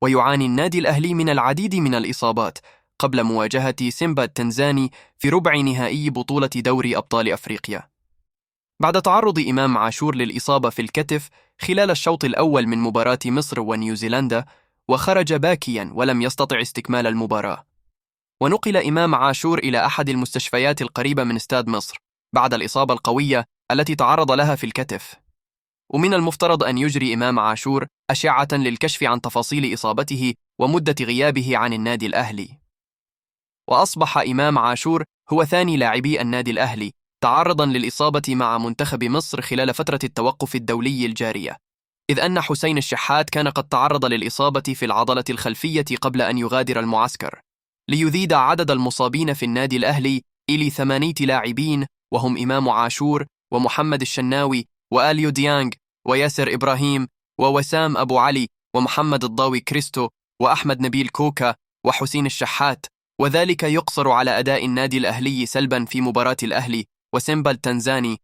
ويعاني النادي الأهلي من العديد من الإصابات قبل مواجهة سيمبا التنزاني في ربع نهائي بطولة دوري أبطال أفريقيا. بعد تعرض إمام عاشور للإصابة في الكتف خلال الشوط الأول من مباراة مصر ونيوزيلندا، وخرج باكيا ولم يستطع استكمال المباراة. ونقل إمام عاشور إلى أحد المستشفيات القريبة من استاد مصر بعد الإصابة القوية التي تعرض لها في الكتف. ومن المفترض أن يجري إمام عاشور أشعة للكشف عن تفاصيل إصابته ومدة غيابه عن النادي الأهلي. وأصبح إمام عاشور هو ثاني لاعبي النادي الأهلي تعرضاً للإصابة مع منتخب مصر خلال فترة التوقف الدولي الجارية، إذ أن حسين الشحات كان قد تعرض للإصابة في العضلة الخلفية قبل أن يغادر المعسكر، ليزيد عدد المصابين في النادي الأهلي إلى 8 لاعبين، وهم إمام عاشور ومحمد الشناوي وآليو ديانج وياسر إبراهيم ووسام أبو علي ومحمد الضاوي كريستو وأحمد نبيل كوكا وحسين الشحات. وذلك يقصر على أداء النادي الأهلي سلبا في مباراة الأهلي وسيمبا التنزاني